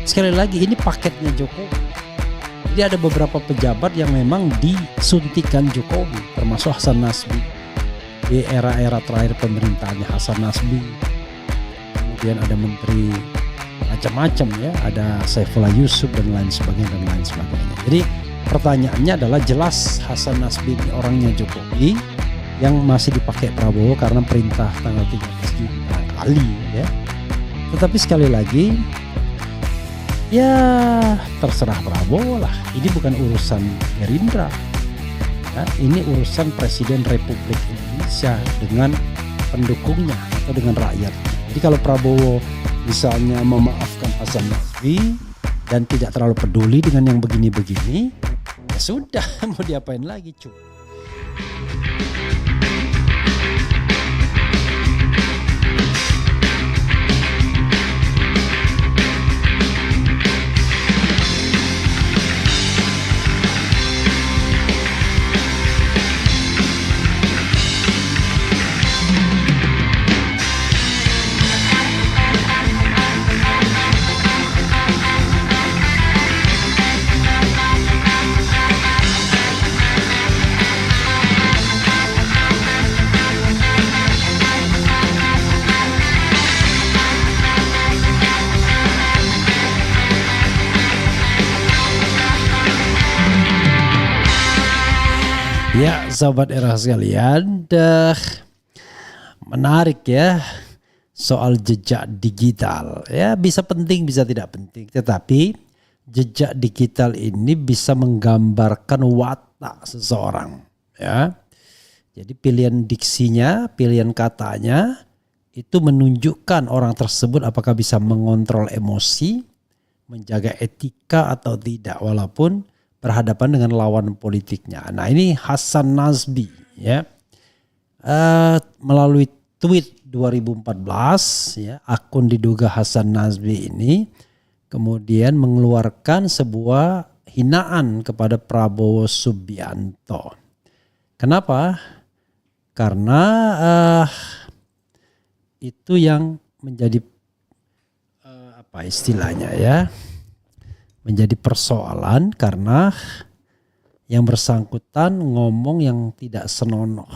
sekali lagi ini paketnya Jokowi. Jadi ada beberapa pejabat yang memang disuntikan Jokowi, termasuk Hasan Nasbi di era-era terakhir pemerintahannya Hasan Nasbi. Kemudian ada menteri macam-macam ya, ada Saifullah Yusuf dan lain sebagainya. Jadi pertanyaannya adalah jelas Hasan Nasbi ini orangnya Jokowi yang masih dipakai Prabowo karena perintah tanggal 13 Juni kali ya. Tetapi sekali lagi ya terserah Prabowo lah. Ini bukan urusan Gerindra. Ya, ini urusan Presiden Republik Indonesia dengan pendukungnya atau dengan rakyatnya. Jadi kalau Prabowo misalnya memaafkan Hasan Nasbi dan tidak terlalu peduli dengan yang begini-begini, ya sudah mau diapain lagi cuy. Ya sahabat era sekalian, menarik ya soal jejak digital. Ya bisa penting bisa tidak penting, tetapi jejak digital ini bisa menggambarkan watak seseorang. Ya, jadi pilihan diksinya, pilihan katanya itu menunjukkan orang tersebut apakah bisa mengontrol emosi, menjaga etika atau tidak, walaupun berhadapan dengan lawan politiknya. Nah ini Hasan Nasbi ya, melalui tweet 2014 ya, akun diduga Hasan Nasbi ini kemudian mengeluarkan sebuah hinaan kepada Prabowo Subianto. Kenapa? Karena itu yang menjadi apa istilahnya ya, menjadi persoalan karena yang bersangkutan ngomong yang tidak senonoh,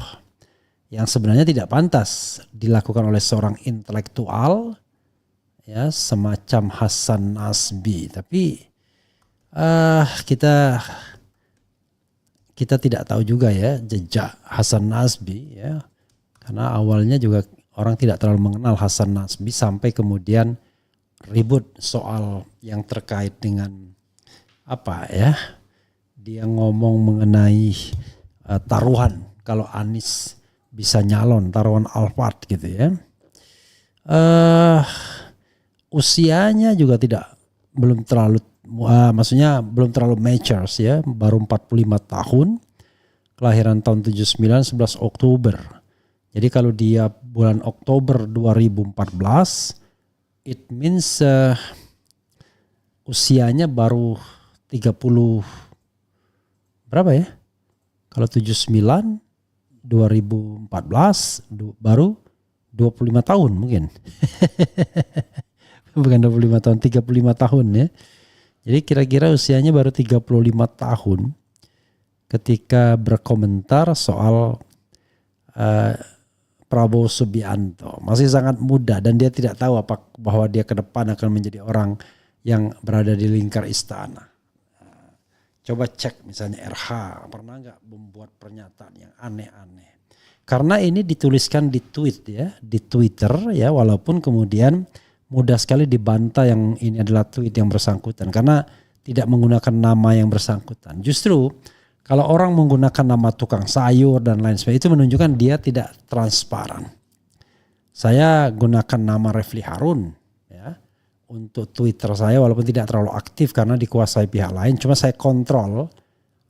yang sebenarnya tidak pantas dilakukan oleh seorang intelektual ya semacam Hasan Nasbi. Tapi kita tidak tahu juga ya jejak Hasan Nasbi ya, karena awalnya juga orang tidak terlalu mengenal Hasan Nasbi sampai kemudian ribut soal yang terkait dengan apa ya, dia ngomong mengenai taruhan kalau Anies bisa nyalon, taruhan Alphard gitu ya. Usianya juga belum terlalu maksudnya belum terlalu mature ya, baru 45 tahun, kelahiran tahun 79, 11 Oktober. Jadi kalau dia bulan Oktober 2014, it means usianya baru 30 berapa ya? Kalau 79 2014 baru 25 tahun mungkin. Bukan 25 tahun, 35 tahun ya. Jadi kira-kira usianya baru 35 tahun ketika berkomentar soal Prabowo Subianto. Masih sangat muda dan dia tidak tahu bahwa dia ke depan akan menjadi orang yang berada di lingkar istana. Coba cek misalnya RH pernah nggak membuat pernyataan yang aneh-aneh. Karena ini dituliskan di tweet ya, di Twitter ya, walaupun kemudian mudah sekali dibantah yang ini adalah tweet yang bersangkutan karena tidak menggunakan nama yang bersangkutan. Justru kalau orang menggunakan nama tukang sayur dan lain sebagainya itu menunjukkan dia tidak transparan. Saya gunakan nama Refli Harun ya untuk Twitter saya walaupun tidak terlalu aktif karena dikuasai pihak lain. Cuma saya kontrol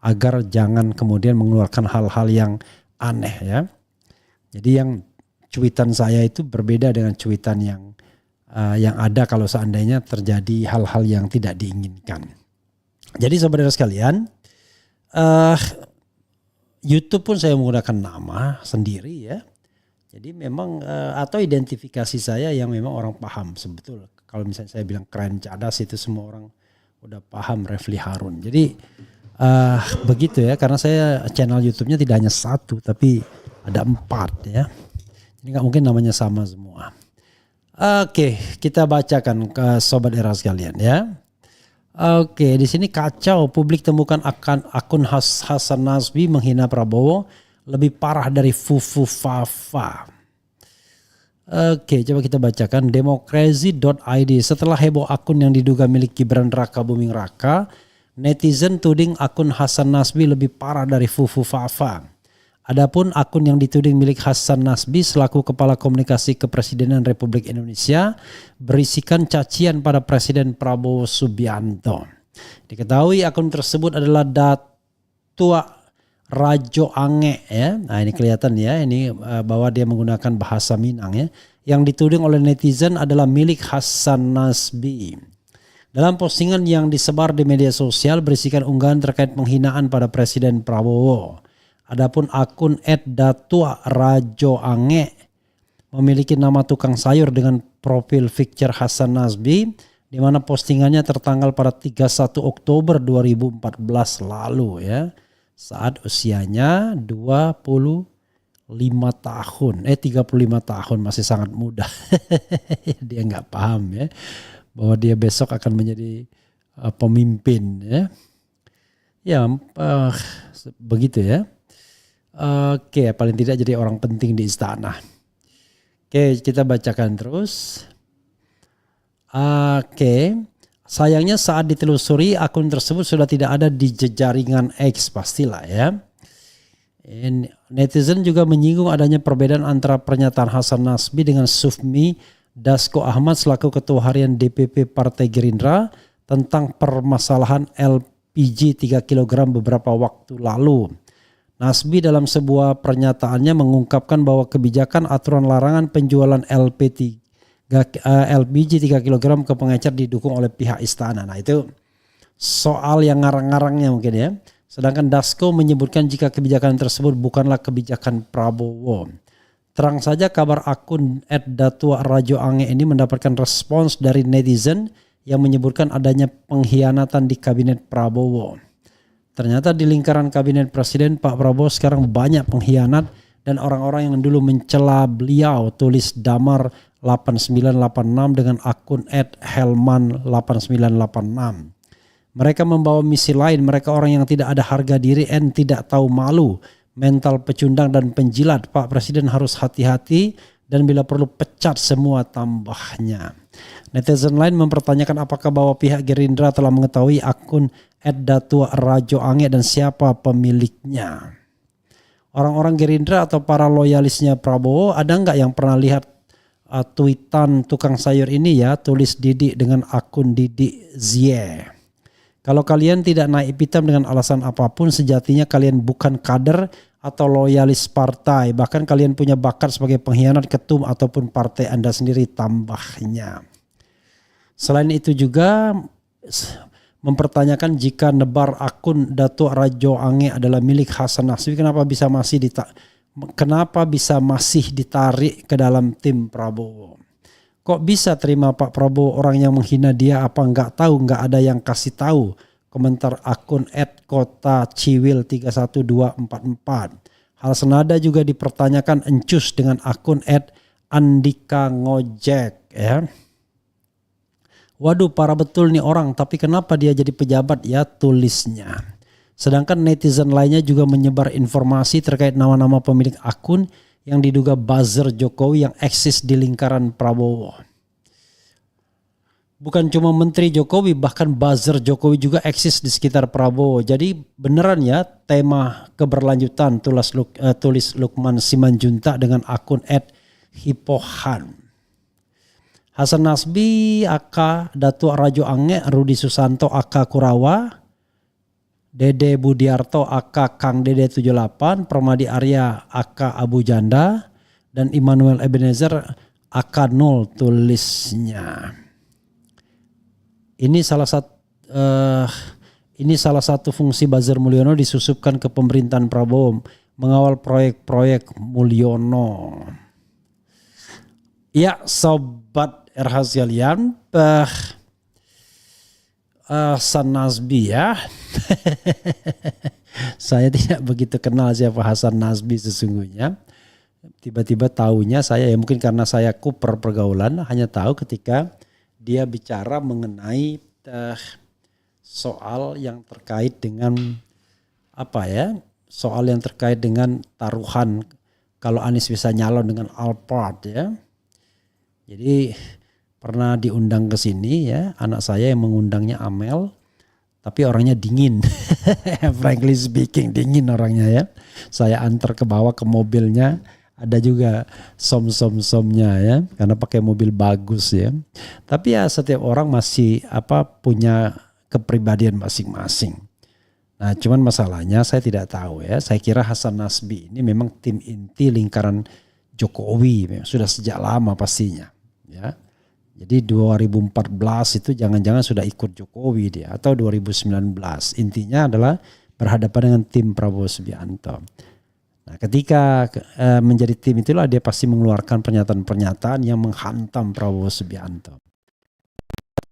agar jangan kemudian mengeluarkan hal-hal yang aneh ya. Jadi yang cuitan saya itu berbeda dengan cuitan yang ada kalau seandainya terjadi hal-hal yang tidak diinginkan. Jadi saudara sekalian, YouTube pun saya menggunakan nama sendiri ya. Jadi memang atau identifikasi saya yang memang orang paham sebetulnya. Kalau misalnya saya bilang keren cadas itu semua orang udah paham Refli Harun. Jadi begitu ya, karena saya channel YouTube-nya tidak hanya satu tapi ada 4 ya. Jadi nggak mungkin namanya sama semua. Oke, kita bacakan ke Sobat Era sekalian ya. Oke, di sini kacau. Publik temukan akun Hasan Nasbi menghina Prabowo lebih parah dari Fufu Fafa. Oke, coba kita bacakan demokrasi.id. Setelah heboh akun yang diduga milik Gibran Raka Buming Raka, netizen tuding akun Hasan Nasbi lebih parah dari Fufu Fafa. Adapun akun yang dituding milik Hasan Nasbi selaku Kepala Komunikasi Kepresidenan Republik Indonesia berisikan cacian pada Presiden Prabowo Subianto. Diketahui akun tersebut adalah Datua Rajo Ange ya. Nah ini kelihatan ya, ini bahwa dia menggunakan bahasa Minang ya. Yang dituding oleh netizen adalah milik Hasan Nasbi. Dalam postingan yang disebar di media sosial berisikan unggahan terkait penghinaan pada Presiden Prabowo. Adapun akun @datua Rajo Ange memiliki nama tukang sayur dengan profil picture Hasan Nasbi di mana postingannya tertanggal pada 31 Oktober 2014 lalu ya. Saat usianya 35 tahun, masih sangat muda. Dia nggak paham ya bahwa dia besok akan menjadi pemimpin ya. Ya begitu ya. Oke, paling tidak jadi orang penting di istana. Oke, kita bacakan terus. Oke, sayangnya saat ditelusuri akun tersebut sudah tidak ada di jejaringan X, pastilah ya. Netizen juga menyinggung adanya perbedaan antara pernyataan Hasan Nasbi dengan Sufmi Dasko Ahmad selaku Ketua Harian DPP Partai Gerindra tentang permasalahan LPG 3 kg beberapa waktu lalu. Nasbi dalam sebuah pernyataannya mengungkapkan bahwa kebijakan aturan larangan penjualan LPG 3 kg ke pengecer didukung oleh pihak istana. Nah itu soal yang ngarang-ngarangnya mungkin ya. Sedangkan Dasko menyebutkan jika kebijakan tersebut bukanlah kebijakan Prabowo. Terang saja kabar akun @datua Rajo Ange ini mendapatkan respons dari netizen yang menyebutkan adanya pengkhianatan di kabinet Prabowo. Ternyata di lingkaran kabinet presiden Pak Prabowo sekarang banyak pengkhianat dan orang-orang yang dulu mencela beliau, tulis Damar 8986 dengan akun @helman8986. Mereka membawa misi lain, mereka orang yang tidak ada harga diri dan tidak tahu malu, mental pecundang dan penjilat. Pak Presiden harus hati-hati dan bila perlu pecat semua, tambahnya. Netizen lain mempertanyakan apakah bahwa pihak Gerindra telah mengetahui akun @datua Rajo Ange dan siapa pemiliknya. Orang-orang Gerindra atau para loyalisnya Prabowo ada nggak yang pernah lihat tweetan tukang sayur ini ya, tulis Didi dengan akun Didi Zie. Kalau kalian tidak naik pitam dengan alasan apapun, sejatinya kalian bukan kader atau loyalis partai. Bahkan kalian punya bakat sebagai pengkhianat ketum ataupun partai Anda sendiri, tambahnya. Selain itu juga mempertanyakan jika nebar akun Datuk Rajo Ange adalah milik Hasan Nasbi, kenapa bisa masih ditarik ke dalam tim Prabowo? Kok bisa terima Pak Prabowo orang yang menghina dia, apa nggak tahu, nggak ada yang kasih tahu? Komentar akun @kota_ciwil31244. Hal senada juga dipertanyakan Encus dengan akun @andika ngojek ya. Waduh, parah betul nih orang, tapi kenapa dia jadi pejabat ya, tulisnya. Sedangkan netizen lainnya juga menyebar informasi terkait nama-nama pemilik akun yang diduga buzzer Jokowi yang eksis di lingkaran Prabowo. Bukan cuma Menteri Jokowi, bahkan buzzer Jokowi juga eksis di sekitar Prabowo. Jadi beneran ya, tema keberlanjutan, tulis Lukman Simanjuntak dengan akun @hipohan. Hasan Nasbi, AK Datuk Rajo Ange, Rudi Susanto, AK Kurawa, Dede Budiarto, AK Kang Dede 78, Permadi Arya, AK Abu Janda, dan Immanuel Ebenezer, AK 0, tulisnya. Ini salah satu fungsi buzzer Mulyono disusupkan ke pemerintahan Prabowo, mengawal proyek-proyek Mulyono. Ya, Sobat RH sekalian, Hasan Nasbi ya. Saya tidak begitu kenal siapa Hasan Nasbi sesungguhnya. Tiba-tiba tahunya saya, ya mungkin karena saya kuper pergaulan, hanya tahu ketika dia bicara mengenai soal yang terkait dengan soal yang terkait dengan taruhan kalau Anies bisa nyalon dengan Alphard ya. Jadi pernah diundang ke sini ya, anak saya yang mengundangnya Amel, tapi orangnya dingin. Frankly speaking dingin orangnya ya. Saya antar ke bawah ke mobilnya, ada juga som-som-somnya ya, karena pakai mobil bagus ya. Tapi ya setiap orang masih punya kepribadian masing-masing. Nah cuman masalahnya saya tidak tahu ya, saya kira Hasan Nasbi ini memang tim inti lingkaran Jokowi, sudah sejak lama pastinya ya. Jadi 2014 itu jangan-jangan sudah ikut Jokowi dia, atau 2019. Intinya adalah berhadapan dengan tim Prabowo Subianto. Nah ketika menjadi tim itulah dia pasti mengeluarkan pernyataan-pernyataan yang menghantam Prabowo Subianto.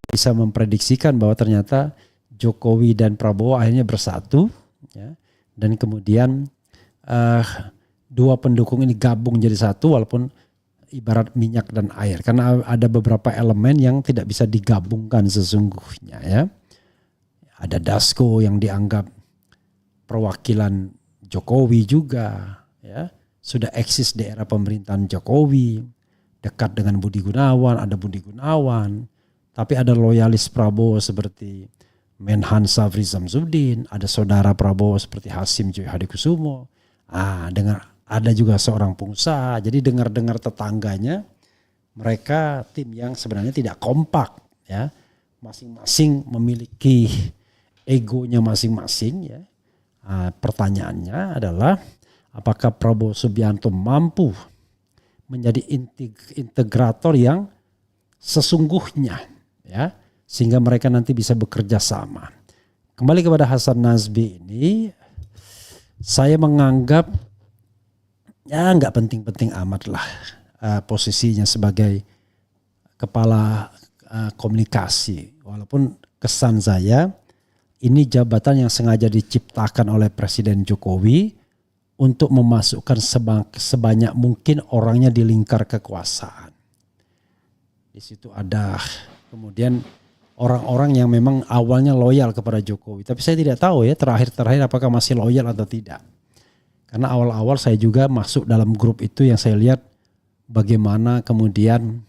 Bisa memprediksikan bahwa ternyata Jokowi dan Prabowo akhirnya bersatu ya, dan kemudian dua pendukung ini gabung jadi satu walaupun ibarat minyak dan air, karena ada beberapa elemen yang tidak bisa digabungkan sesungguhnya ya. Ada Dasko yang dianggap perwakilan Jokowi juga ya, sudah eksis di era pemerintahan Jokowi, dekat dengan Budi Gunawan, ada Budi Gunawan. Tapi ada loyalis Prabowo seperti Menhan Safri Samsudin, ada saudara Prabowo seperti Hasim Joyo Hadikusumo. Ada juga seorang pengusaha. Jadi dengar-dengar tetangganya, mereka tim yang sebenarnya tidak kompak ya. Masing-masing memiliki egonya masing-masing ya. Pertanyaannya adalah apakah Prabowo Subianto mampu menjadi integrator yang sesungguhnya ya, sehingga mereka nanti bisa bekerja sama. Kembali kepada Hasan Nasbi ini, saya menganggap ya nggak penting-penting amat lah posisinya sebagai kepala komunikasi. Walaupun kesan saya ini jabatan yang sengaja diciptakan oleh Presiden Jokowi untuk memasukkan sebanyak mungkin orangnya di lingkar kekuasaan. Di situ ada kemudian orang-orang yang memang awalnya loyal kepada Jokowi. Tapi saya tidak tahu ya terakhir apakah masih loyal atau tidak. Karena awal-awal saya juga masuk dalam grup itu yang saya lihat bagaimana kemudian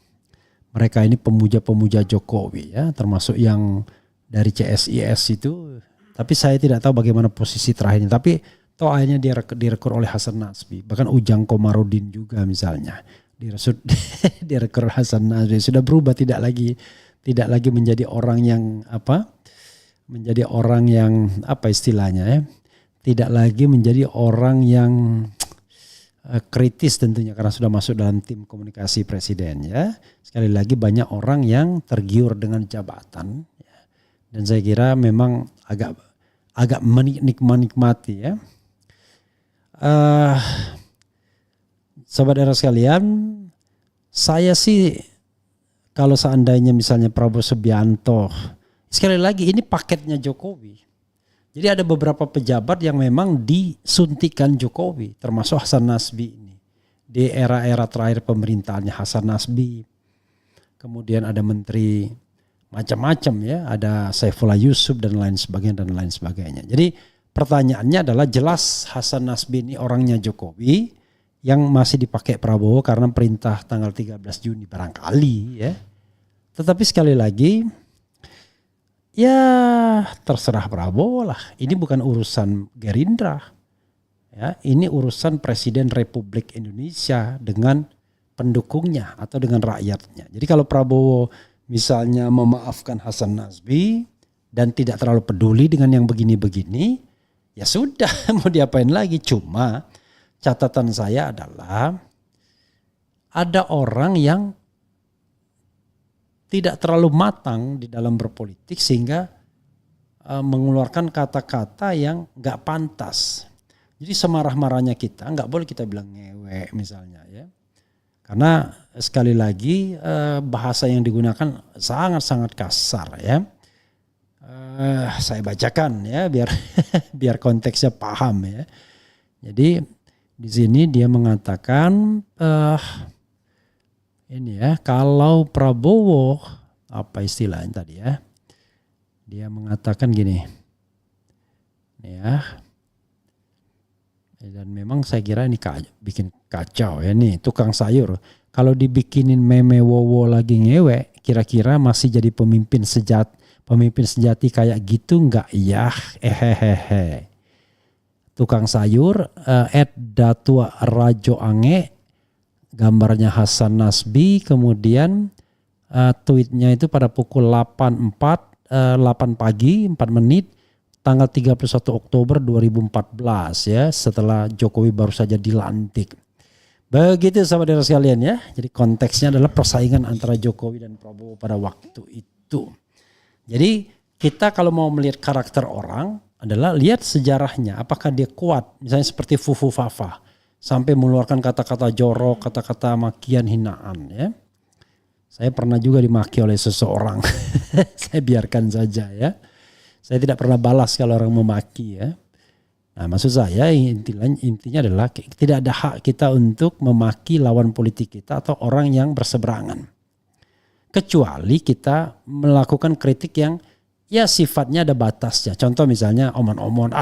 mereka ini pemuja-pemuja Jokowi ya. Termasuk yang dari CSIS itu. Tapi saya tidak tahu bagaimana posisi terakhirnya. Tapi toh akhirnya direkrut oleh Hasan Nasbi. Bahkan Ujang Komarudin juga misalnya. Direkrut Hasan Nasbi. Sudah berubah, tidak lagi menjadi orang yang menjadi orang yang istilahnya ya, tidak lagi menjadi orang yang kritis tentunya karena sudah masuk dalam tim komunikasi presiden ya. Sekali lagi banyak orang yang tergiur dengan jabatan ya. Dan saya kira memang agak menikmati ya. Sobat era sekalian, saya sih kalau seandainya misalnya Prabowo Subianto, sekali lagi ini paketnya Jokowi. Jadi ada beberapa pejabat yang memang disuntikan Jokowi, termasuk Hasan Nasbi ini. Di era-era terakhir pemerintahannya Hasan Nasbi. Kemudian ada menteri macam-macam ya, ada Saifullah Yusuf dan lain sebagainya. Jadi pertanyaannya adalah jelas Hasan Nasbi ini orangnya Jokowi yang masih dipakai Prabowo karena perintah tanggal 13 Juni barangkali ya. Tetapi sekali lagi ya terserah Prabowo lah. Ini bukan urusan Gerindra. Ya, ini urusan Presiden Republik Indonesia dengan pendukungnya atau dengan rakyatnya. Jadi kalau Prabowo misalnya memaafkan Hasan Nasbi dan tidak terlalu peduli dengan yang begini-begini, ya sudah mau diapain lagi. Cuma catatan saya adalah ada orang yang tidak terlalu matang di dalam berpolitik sehingga mengeluarkan kata-kata yang gak pantas. Jadi semarah-marahnya kita, gak boleh kita bilang ngewe misalnya ya. Karena sekali lagi bahasa yang digunakan sangat-sangat kasar ya. Saya bacakan ya biar biar konteksnya paham ya. Jadi di sini dia mengatakan ini ya, kalau Prabowo apa istilahnya tadi ya? Dia mengatakan gini. Ya. Dan memang saya kira ini bikin kacau ya nih, tukang sayur. Kalau dibikinin meme wowo lagi ngewe, kira-kira masih jadi pemimpin sejati kayak gitu enggak ya? Hehehe. Tukang sayur @datua Rajo Ange, gambarnya Hasan Nasbi, kemudian tweetnya itu pada pukul 8 pagi 4 menit tanggal 31 Oktober 2014 ya, setelah Jokowi baru saja dilantik. Begitu sahabat sekalian ya. Jadi konteksnya adalah persaingan antara Jokowi dan Prabowo pada waktu itu. Jadi kita kalau mau melihat karakter orang adalah lihat sejarahnya, apakah dia kuat, misalnya seperti Fufu Fafa sampai mengeluarkan kata-kata jorok, kata-kata makian, hinaan ya. Saya pernah juga dimaki oleh seseorang. Saya biarkan saja ya. Saya tidak pernah balas kalau orang memaki ya. Nah, maksud saya intinya adalah tidak ada hak kita untuk memaki lawan politik kita atau orang yang berseberangan. Kecuali kita melakukan kritik yang ya sifatnya ada batasnya. Contoh misalnya omon-omon,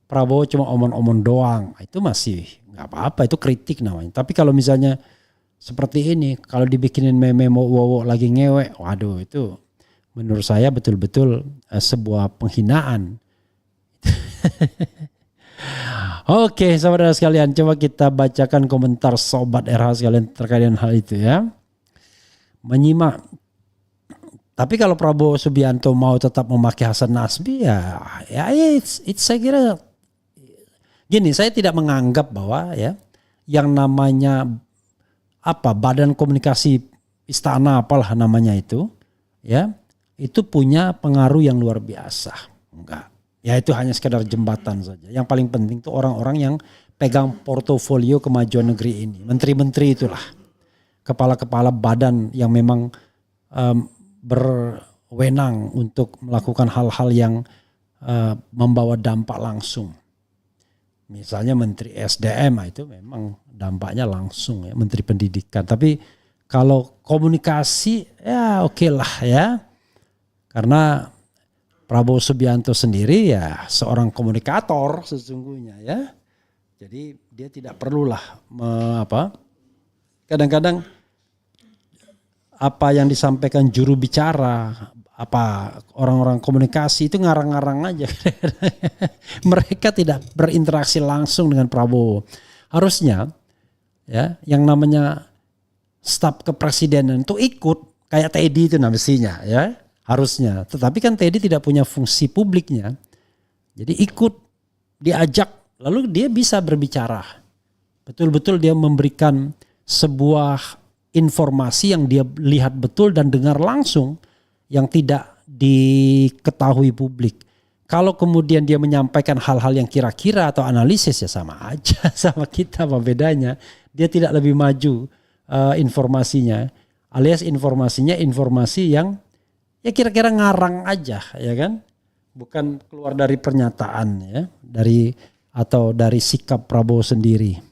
Prabowo cuma omon-omon doang. Itu masih nggak apa-apa, itu kritik namanya. Tapi kalau misalnya seperti ini, kalau dibikinin meme wowo lagi ngewe, waduh itu menurut saya betul-betul sebuah penghinaan. Oke, saudara sekalian, coba kita bacakan komentar sobat RH sekalian terkait dengan hal itu ya. Menyimak. Tapi kalau Prabowo Subianto mau tetap memakai Hasan Nasbi ya it's saya kira gini, saya tidak menganggap bahwa ya yang namanya Badan Komunikasi Istana apalah namanya itu ya, itu punya pengaruh yang luar biasa. Enggak. Ya itu hanya sekedar jembatan saja. Yang paling penting itu orang-orang yang pegang portofolio kemajuan negeri ini. Menteri-menteri itulah. Kepala-kepala badan yang memang berwenang untuk melakukan hal-hal yang membawa dampak langsung. Misalnya Menteri SDM itu memang dampaknya langsung ya, Menteri Pendidikan. Tapi kalau komunikasi ya oke lah ya. Karena Prabowo Subianto sendiri ya seorang komunikator sesungguhnya ya. Jadi dia tidak perlulah kadang-kadang apa yang disampaikan juru bicara, orang-orang komunikasi itu ngarang-ngarang aja. Mereka tidak berinteraksi langsung dengan Prabowo. Harusnya ya yang namanya staf kepresidenan itu ikut kayak Teddy itu mestinya ya. Harusnya. Tetapi kan Teddy tidak punya fungsi publiknya. Jadi ikut, diajak, lalu dia bisa berbicara. Betul-betul dia memberikan sebuah informasi yang dia lihat betul dan dengar langsung yang tidak diketahui publik. Kalau kemudian dia menyampaikan hal-hal yang kira-kira atau analisis ya sama aja sama kita, apa bedanya. Dia tidak lebih maju informasinya, alias informasinya informasi yang ya kira-kira ngarang aja ya kan, bukan keluar dari pernyataan ya, dari sikap Prabowo sendiri.